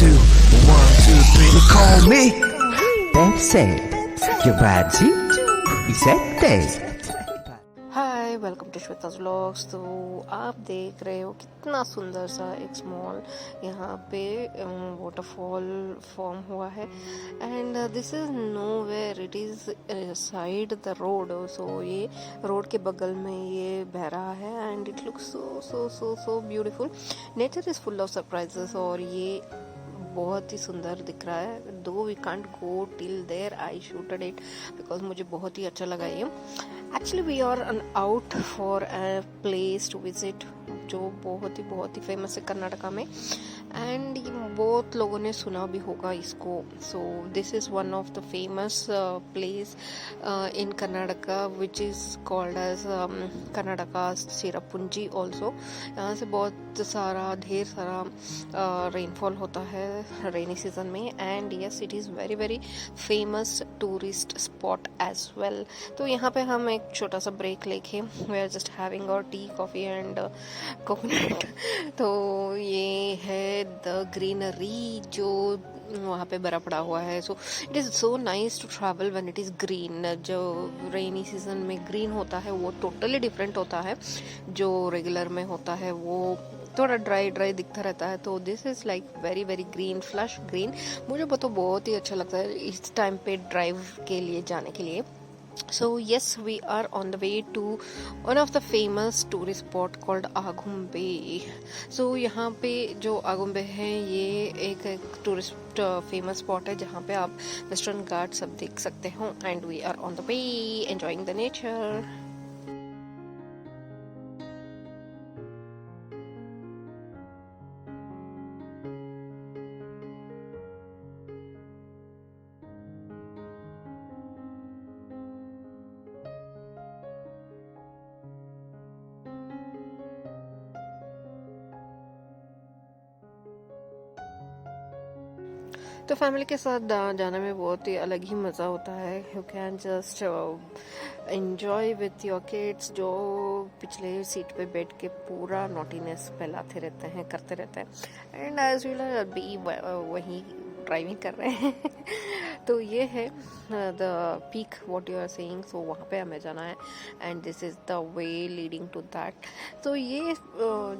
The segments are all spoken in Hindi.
two, 1, 2, 3. They call me Pepsi. You're bad, G. He said they. Hi, welcome to Shweta's vlogs. तो आप देख रहे हो कितना सुंदर सा एक स्मॉल यहाँ पे वाटरफॉल फॉर्म हुआ है and this is nowhere, it is side the road. So ये रोड के बगल में ये बह रहा है and it looks so so so so beautiful. Nature is full of surprises और ये बहुत ही सुंदर दिख रहा है। Though we can't go till there, I shooted it because मुझे बहुत ही अच्छा लगा ये। Actually we are out for a place to visit जो बहुत ही फेमस है कर्नाटका में एंड बहुत लोगों ने सुना भी होगा इसको। So this is one of the famous place in Karnataka which is called as Karnataka Cherrapunji also. यहाँ से बहुत सारा ढेर सारा रेनफॉल होता है रेनी सीजन में and yes it is very famous tourist spot as well. तो यहाँ पे हम एक छोटा सा ब्रेक लेके we are just having our tea coffee and coconut. तो ये है द ग्रीनरी जो वहाँ पे बर्फ पड़ा हुआ है। So it is so nice to travel when it is green. जो रेनी सीजन में ग्रीन होता है वो टोटली डिफरेंट होता है, जो रेगुलर में होता है वो थोड़ा ड्राई दिखता रहता है। तो this is like very green, flush green. मुझे बहुत ही अच्छा लगता है इस टाइम पे ड्राइव के लिए जाने के लिए। So yes, we are on the way to one of the famous tourist spot called Agumbe. So यहाँ पे जो आगुम्बे है ये एक टूरिस्ट फेमस स्पॉट है जहाँ पे आप वेस्टर्न घाट सब देख सकते हो and we are on the way enjoying the nature. तो फैमिली के साथ जाने में बहुत ही अलग ही मज़ा होता है। You can just enjoy with your kids जो पिछले सीट पे बैठ के पूरा नॉटीनेस फैलाते रहते हैं, करते रहते हैं एंड एज यूल अभी वही ड्राइविंग कर रहे हैं। तो ये है the peak what you are saying. So वहाँ पे हमें जाना है and this is the way leading to that. तो ये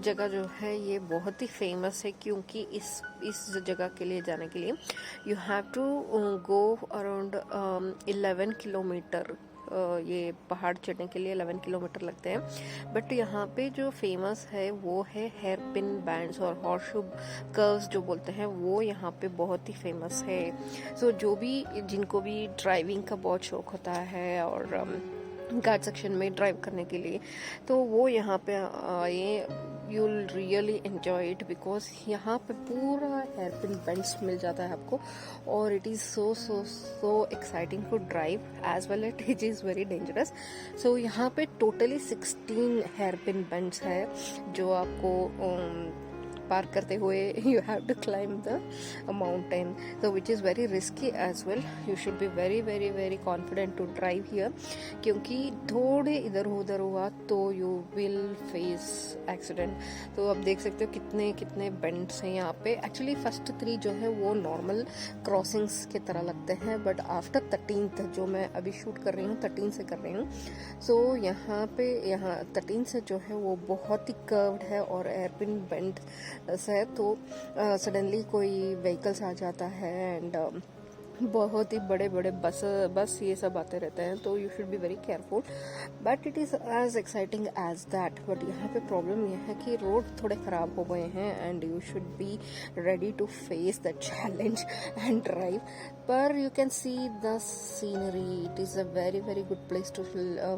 जगह जो है ये बहुत ही फेमस है क्योंकि इस जगह के लिए जाने के लिए you have to go around 11 kilometre. ये पहाड़ चढ़ने के लिए 11 किलोमीटर लगते हैं। बट यहाँ पे जो फेमस है वो है हेयर पिन बैंड्स और हॉर्सशू कर्व्स जो बोलते हैं वो यहाँ पे बहुत ही फेमस है। सो जो भी जिनको भी ड्राइविंग का बहुत शौक होता है और घाट सेक्शन में ड्राइव करने के लिए तो वो यहाँ पे आए, you will really enjoy it because यहाँ पे पूरा हेयर पिन बेंड्स मिल जाता है आपको और it is so exciting to drive as well it is very dangerous. So यहाँ पे टोटली 16 हेयर पिन बेंड्स है जो आपको पार करते हुए you have to climb the mountain, so which is very risky as well. You should be very confident to drive here क्योंकि थोड़े इधर उधर हुआ तो यू विल फेस एक्सीडेंट। तो आप देख सकते हो कितने बेंड्स हैं यहाँ पे। एक्चुअली फर्स्ट 3 जो है वो नॉर्मल क्रॉसिंग्स की तरह लगते हैं बट आफ्टर 13th जो मैं अभी शूट कर रही हूँ 13 से कर रही हूँ। सो यहाँ 13 से जो है वो बहुत ही कर्व्ड है और एयरपिन बेंड है तो सडनली कोई व्हीकल्स आ जाता है एंड बहुत ही बड़े बस ये सब आते रहते हैं तो you should be very careful but it is as exciting as that. But यहाँ पे प्रॉब्लम यह है कि रोड थोड़े ख़राब हो गए हैं and you should be ready to face the challenge and drive. पर you can see the scenery, it is a very good place to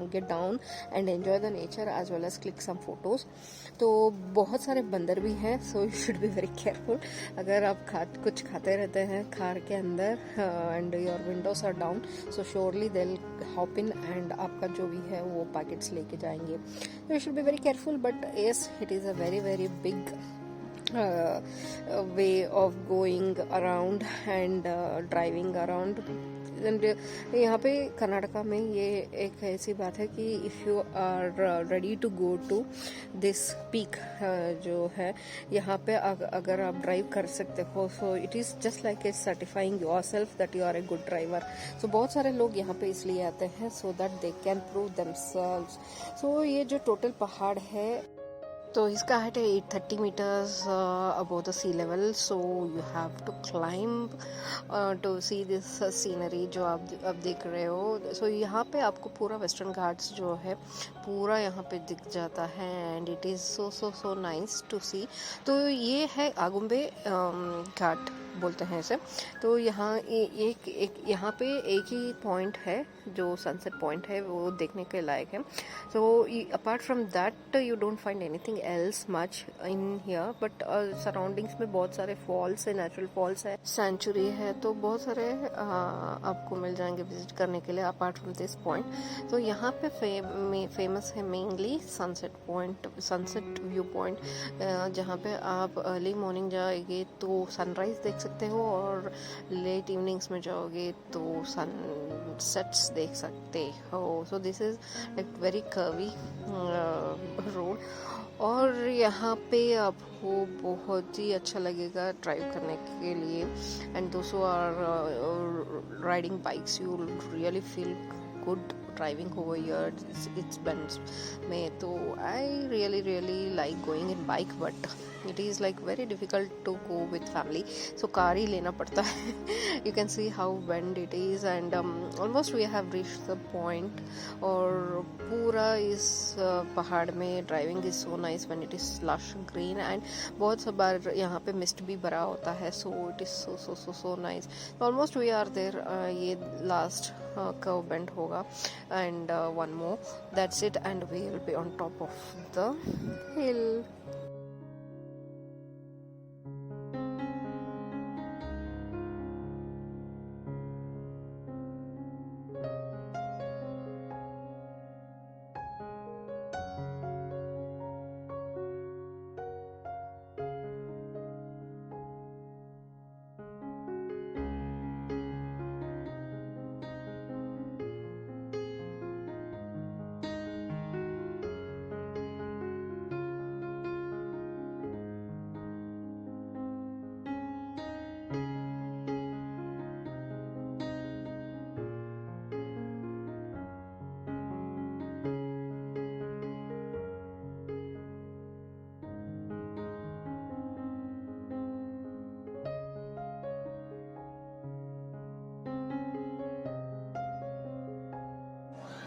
get down and enjoy the nature as well as click some photos. तो बहुत सारे बंदर भी हैं so you should be very careful. अगर आप कुछ खाते रहते हैं कार के अंदर and your windows are down so surely they will hop in and आपका जो भी है वो पैकेट्स लेके जाएंगे। You should be very careful but yes it is a very big way of going around and driving around and यहाँ पे कर्नाटका में ये एक ऐसी बात है कि if you are ready to go to this peak जो है यहाँ पे अगर आप ड्राइव कर सकते हो, so it is just like it's certifying yourself that you are a good driver. So बहुत सारे लोग यहाँ पे इसलिए आते हैं so that they can prove themselves. So ये जो टोटल पहाड़ है तो इसका हाइट है 830 meters above the sea level, so you have to climb to see this scenery जो आप देख रहे हो। so यहाँ पे आपको पूरा वेस्टर्न घाट्स जो है पूरा यहाँ पे दिख जाता है and it is so nice to see. तो ये है आगुम्बे घाट बोलते हैं इसे। तो यहाँ यहाँ पे एक ही पॉइंट है जो सनसेट पॉइंट है, वो देखने के लायक है। So apart from that you don't find anything else much in here, but surroundings में बहुत सारे फॉल्स है, नेचुरल फॉल्स है, सेंचुरी है, तो बहुत सारे आपको मिल जाएंगे विजिट करने के लिए अपार्ट फ्रॉम दिस पॉइंट। तो यहाँ पे फेमस है mainly sunset point, sunset view point, जहाँ पे आप अर्ली मॉर्निंग जाएंगे तो सनराइज देख सकते हो और लेट इवनिंग्स में जाओगे तो सनसेट्स देख सकते हो। So this is like very curvy road और यहाँ पे आपको बहुत ही अच्छा लगेगा ड्राइव करने के लिए। एंड दोस्तों are riding bikes you really feel good driving over here. It's bends में तो I really like going in bike, but it is like very difficult to go with family, so car ही लेना पड़ता है। You can see how bend it is and almost we have reached the point। और पूरा इस पहाड़ में driving is so nice when it is lush green and बहुत बार यहाँ पे मिस्ट भी भरा होता है, so it is so nice। Almost we are there, ये last curve bend होगा and one more, that's it, and we will be on top of the hill।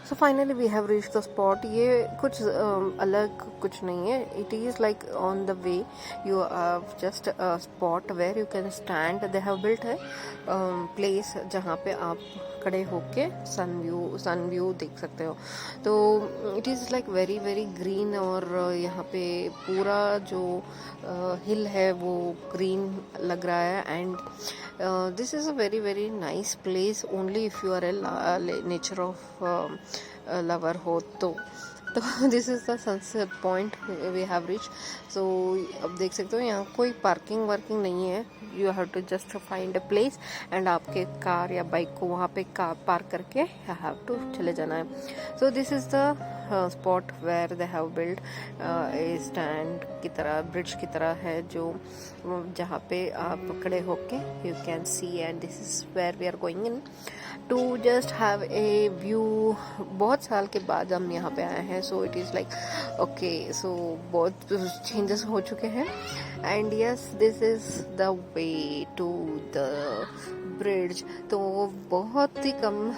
So finally we have reached the spot। ये कुछ अलग कुछ नहीं है, it is like on the way you have just a spot where you can stand। they have built a place जहाँ पे आप खड़े होके सन व्यू देख सकते हो। तो it is like very green और यहाँ पे पूरा जो हिल है वो ग्रीन लग रहा है and this is a very nice place only if you are a nature of lover हो तो this is the sunset point we have reach. So अब देख सकते हो यहाँ कोई पार्किंग वार्किंग नहीं है, you have to just find a place and आपके कार या बाइक को वहाँ पे पार्क करके यू हैव टू चले जाना है। So this is the spot where they have build a stand की तरह, ब्रिज की तरह है जो जहाँ पे आप खड़े होके you can see and this is where we are going into just have a view. बहुत साल के बाद हम यहाँ पे आए हैं, so it is like okay, so बहुत चेंजेस हो चुके हैं and yes this is the way to the bridge. तो बहुत ही कम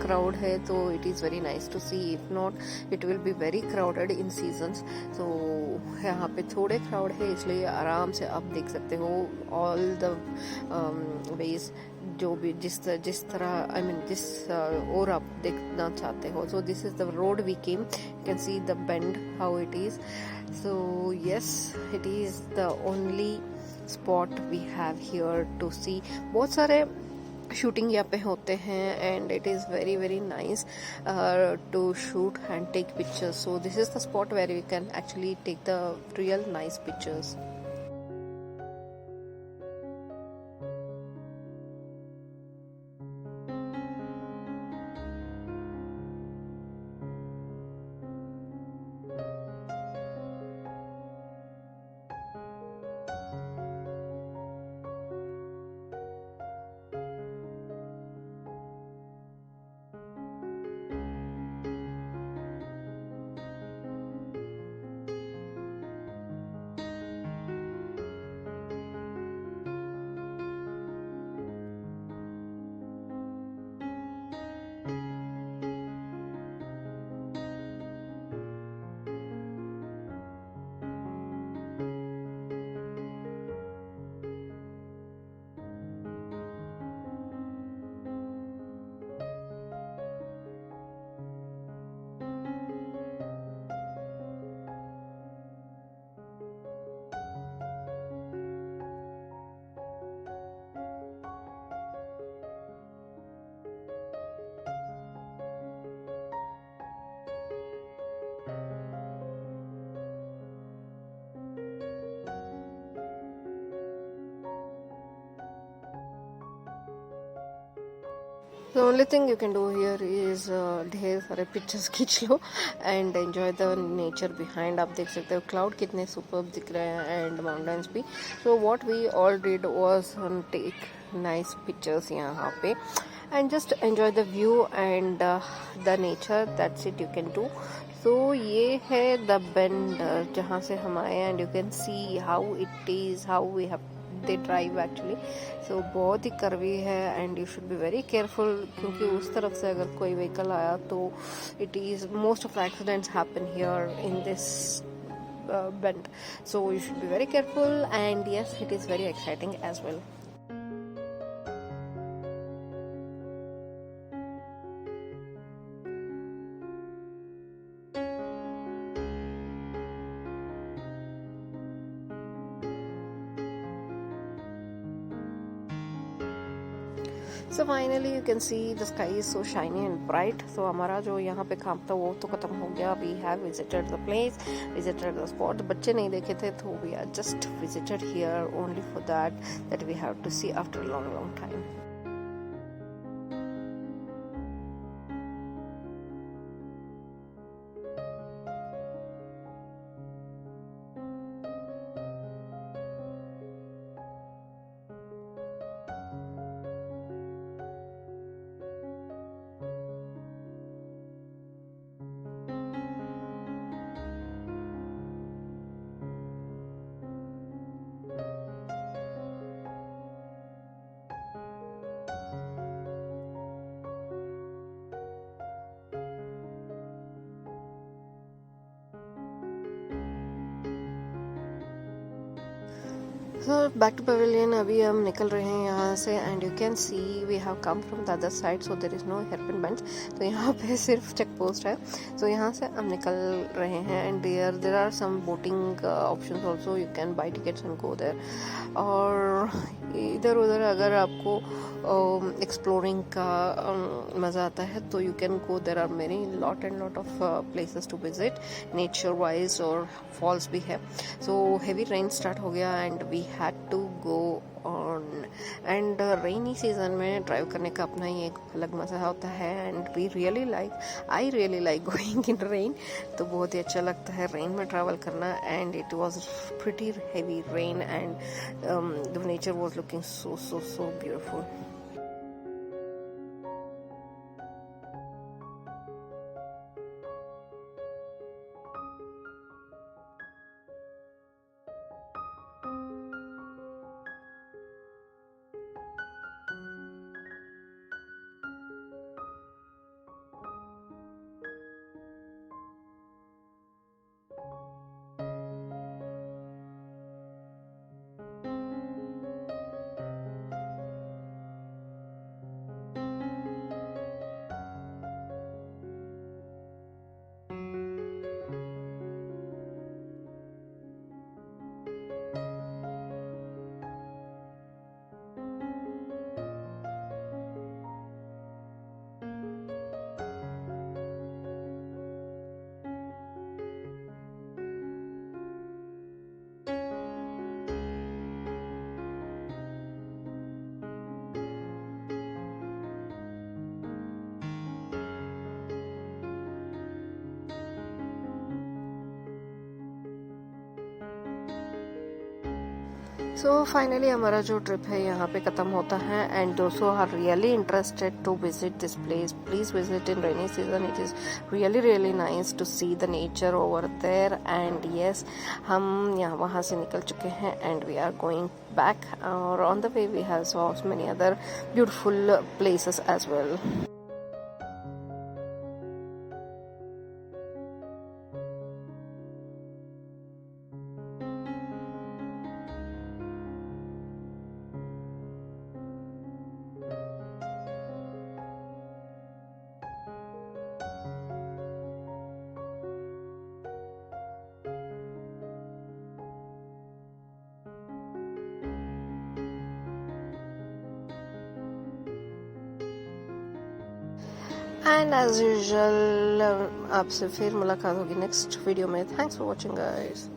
क्राउड है, तो it is very nice to see, if not it will be very crowded in seasons. तो यहाँ पे थोड़े क्राउड है इसलिए आराम से आप देख सकते हो ऑल द वेज जो भी जिस तरह आई मीन जिस और आप देखना चाहते हो। So this is the road we came, you can see the bend how it is. So yes it is the only spot we have here to see. बहुत सारे शूटिंग यहाँ पे होते हैं and it is very nice to shoot and take pictures. So this is the spot where we can actually take the real nice pictures. The only thing you can do here is ढेर सारे पिक्चर्स खींच लो and enjoy the nature behind. आप देख सकते हो क्लाउड कितने सुपर्ब दिख रहे हैं एंड माउंटेन्स भी. So what we all did was take nice pictures यहाँ पे and just enjoy the view and the nature. That's it you can do. So ये है the bend जहाँ से हम आए and you can see how it is, how we have they drive actually. So बहुत ही कर्वी है and you should be very careful क्योंकि उस तरफ से अगर कोई व्हीकल आया तो it is most of the accidents happen here in this bend. So you should be very careful and yes, it is very exciting as well. So finally you can see the sky is so shiny and bright. So हमारा जो यहाँ पे काम था वो तो खत्म हो गया. We have visited the place, visited the spot. बच्चे नहीं देखे थे तो we are just visited here only for that we have to see after a long time. So back to pavilion. अभी हम निकल रहे हैं यहाँ से and you can see we have come from the other side, so there is no hairpin bends. तो यहाँ पे सिर्फ चेक पोस्ट है. So यहाँ से हम निकल रहे हैं and there are some boating options also. You can buy tickets and go there. और इधर उधर अगर आपको एक्सप्लोरिंग का मज़ा आता है तो you can go. There are many lot of places to visit nature wise और falls भी है. So heavy rain start हो गया and we had to go on. And rainy season में ड्राइव करने का अपना ही एक अलग मज़ा होता है and I really like going in rain. तो बहुत ही अच्छा लगता है रेन में ट्रैवल करना and it was pretty heavy rain and the nature was looking so beautiful. So finally हमारा जो ट्रिप है यहाँ पे ख़त्म होता है एंड दोस्तों are really interested to visit this place. Please visit in rainy season. It is really nice to see the nature over there. And yes, हम यहाँ वहाँ से निकल चुके हैं and we are going back. और on the way we have saw many other beautiful places as well. And as usual आपसे फिर मुलाकात होगी नेक्स्ट वीडियो में. Thanks for watching guys.